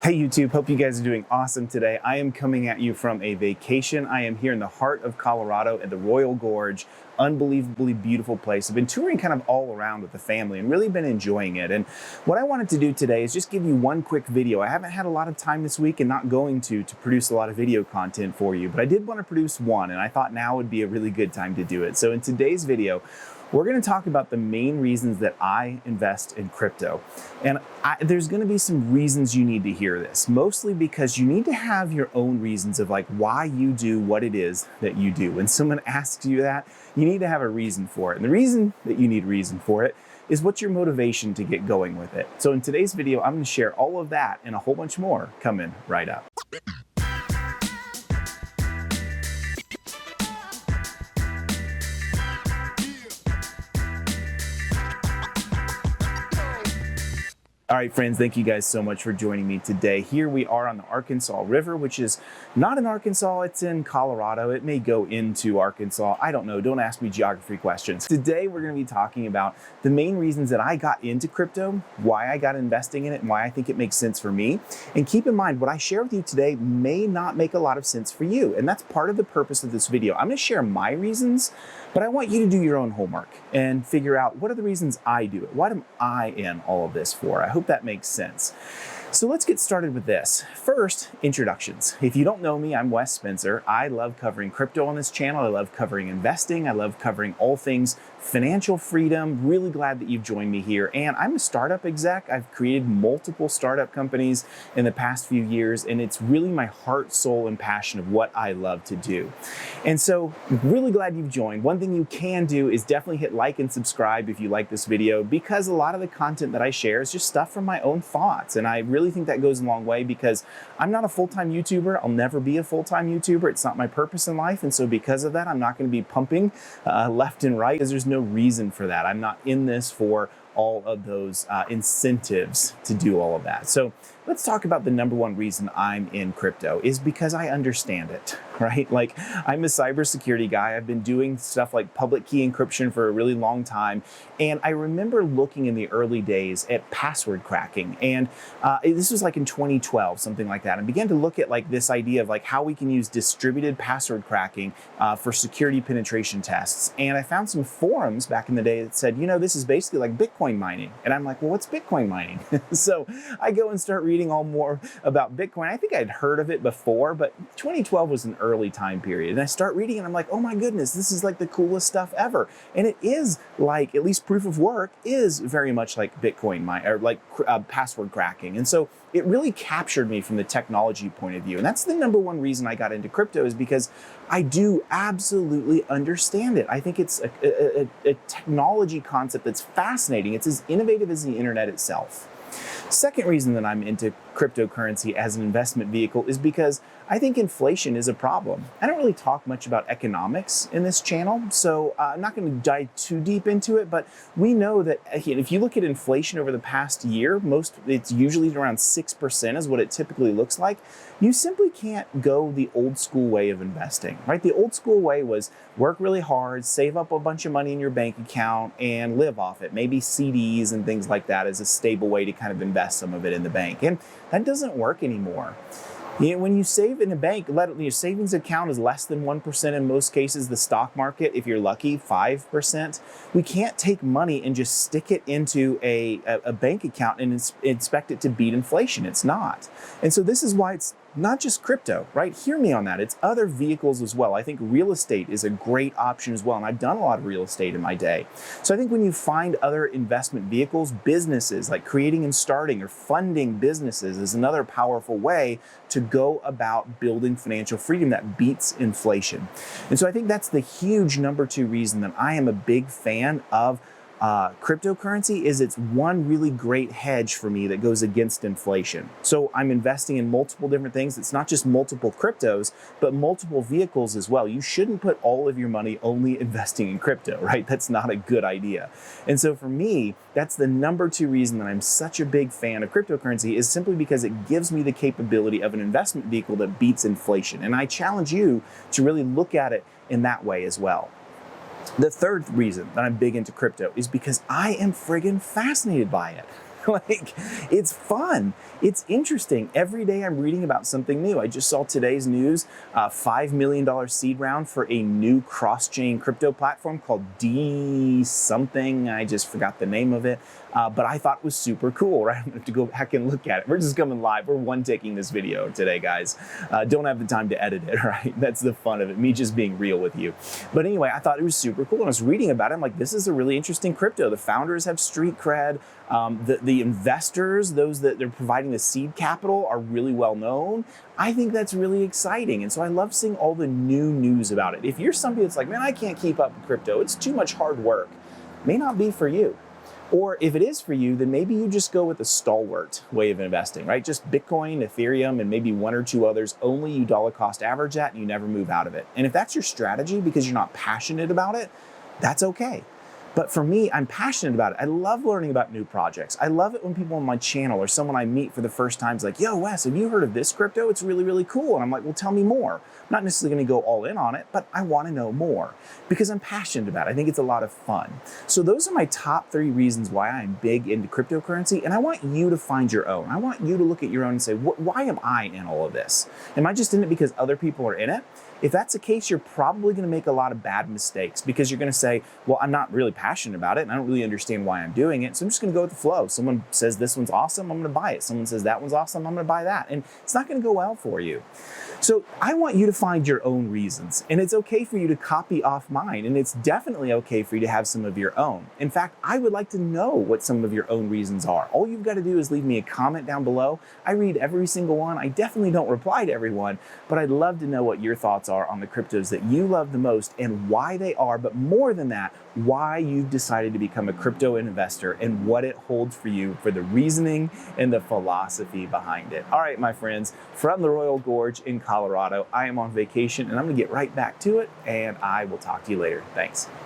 Hey YouTube, hope you guys are doing awesome today. I am coming at you from a vacation. I am here in the heart of Colorado at the Royal Gorge. Unbelievably beautiful place. I've been touring kind of all around with the family and really been enjoying it. And what I wanted to do today is just give you one quick video. I haven't had a lot of time this week and not going to produce a lot of video content for you, but I did want to produce one and I thought now would be a really good time to do it. So in today's video, we're going to talk about the main reasons that I invest in crypto. And there's going to be some reasons you need to hear this, mostly because you need to have your own reasons of like why you do what it is that you do. When someone asks you that, you need to have a reason for it. And the reason that you need a reason for it is what's your motivation to get going with it. So in today's video, I'm going to share all of that and a whole bunch more coming right up. All right, friends, thank you guys so much for joining me today. Here we are on the Arkansas River, which is not in Arkansas, it's in Colorado. It may go into Arkansas. I don't know. Don't ask me geography questions. Today, we're going to be talking about the main reasons that I got into crypto, why I got investing in it, and why I think it makes sense for me. And keep in mind, what I share with you today may not make a lot of sense for you. And that's part of the purpose of this video. I'm going to share my reasons, but I want you to do your own homework and figure out what are the reasons I do it. What am I in all of this for? I hope that makes sense. So let's get started with this. First, introductions. If you don't know me, I'm Wes Spencer. I love covering crypto on this channel. I love covering investing. I love covering all things financial freedom. Really glad that you've joined me here. And I'm a startup exec. I've created multiple startup companies in the past few years, and it's really my heart, soul, and passion of what I love to do. And so really glad you've joined. One thing you can do is definitely hit like and subscribe if you like this video, because a lot of the content that I share is just stuff from my own thoughts. And I really think that goes a long way because I'm not a full-time YouTuber. I'll never be a full-time YouTuber. It's not my purpose in life. And so because of that, I'm not going to be pumping left and right because there's no reason for that. I'm not in this for all of those incentives to do all of that. So let's talk about the number one reason I'm in crypto is because I understand it, right? Like I'm a cybersecurity guy. I've been doing stuff like public key encryption for a really long time. And I remember looking in the early days at password cracking. And this was like in 2012, something like that. I began to look at like this idea of like how we can use distributed password cracking for security penetration tests. And I found some forums back in the day that said, you know, this is basically like Bitcoin mining. And I'm like, well, what's Bitcoin mining? So I go and start reading all more about Bitcoin. I think I'd heard of it before, but 2012 was an early time period. And I start reading and I'm like, oh my goodness, this is like the coolest stuff ever. And it is like, at least proof of work is very much like Bitcoin mining or like password cracking. And so it really captured me from the technology point of view. And that's the number one reason I got into crypto is because I do absolutely understand it. I think it's a technology concept that's fascinating. It's as innovative as the internet itself. Second reason that I'm into cryptocurrency as an investment vehicle is because I think inflation is a problem. I don't really talk much about economics in this channel, so I'm not going to dive too deep into it, but we know that if you look at inflation over the past year, it's usually around 6% is what it typically looks like. You simply can't go the old school way of investing, right? The old school way was work really hard, save up a bunch of money in your bank account and live off it. Maybe CDs and things like that as a stable way to kind of invest some of it in the bank. And that doesn't work anymore. You know, when you save in a bank, your savings account is less than 1% in most cases. The stock market, if you're lucky, 5%. We can't take money and just stick it into a bank account and expect it to beat inflation. It's not. And so this is why it's not just crypto, right? Hear me on that. It's other vehicles as well. I think real estate is a great option as well. And I've done a lot of real estate in my day. So I think when you find other investment vehicles, businesses like creating and starting or funding businesses is another powerful way to go about building financial freedom that beats inflation. And so I think that's the huge number two reason that I am a big fan of cryptocurrency is it's one really great hedge for me that goes against inflation. So I'm investing in multiple different things. It's not just multiple cryptos, but multiple vehicles as well. You shouldn't put all of your money only investing in crypto, right? That's not a good idea. And so for me, that's the number two reason that I'm such a big fan of cryptocurrency is simply because it gives me the capability of an investment vehicle that beats inflation. And I challenge you to really look at it in that way as well. The third reason that I'm big into crypto is because I am friggin' fascinated by it. Like, it's fun. It's interesting. Every day I'm reading about something new. I just saw today's news, $5 million seed round for a new cross-chain crypto platform called D something. I just forgot the name of it. But I thought it was super cool, right? I'm gonna have to go back and look at it. We're just coming live. We're one-taking this video today, guys. Don't have the time to edit it, right? That's the fun of it, me just being real with you. But anyway, I thought it was super cool. And I was reading about it. I'm like, this is a really interesting crypto. The founders have street cred. The investors, those that they're providing the seed capital, are really well known. I think that's really exciting. And so I love seeing all the new news about it. If you're somebody that's like, man, I can't keep up with crypto, it's too much hard work, may not be for you. Or if it is for you, then maybe you just go with a stalwart way of investing, right? Just Bitcoin, Ethereum, and maybe one or two others only you dollar cost average at and you never move out of it. And if that's your strategy because you're not passionate about it, that's okay. But for me, I'm passionate about it. I love learning about new projects. I love it when people on my channel or someone I meet for the first time is like, yo, Wes, have you heard of this crypto? It's really, really cool. And I'm like, well, tell me more. I'm not necessarily going to go all in on it, but I want to know more because I'm passionate about it. I think it's a lot of fun. So those are my top 3 reasons why I'm big into cryptocurrency. And I want you to find your own. I want you to look at your own and say, why am I in all of this? Am I just in it because other people are in it? If that's the case, you're probably going to make a lot of bad mistakes because you're going to say, well, I'm not really passionate about it and I don't really understand why I'm doing it. So I'm just going to go with the flow. Someone says this one's awesome, I'm going to buy it. Someone says that one's awesome, I'm going to buy that. And it's not going to go well for you. So I want you to find your own reasons, and it's okay for you to copy off mine, and it's definitely okay for you to have some of your own. In fact, I would like to know what some of your own reasons are. All you've got to do is leave me a comment down below. I read every single one. I definitely don't reply to everyone, but I'd love to know what your thoughts are on the cryptos that you love the most and why they are, but more than that, why you've decided to become a crypto investor and what it holds for you, for the reasoning and the philosophy behind it. All right, my friends, from the Royal Gorge in Colorado, I am on vacation and I'm gonna get right back to it, and I will talk to you later. Thanks.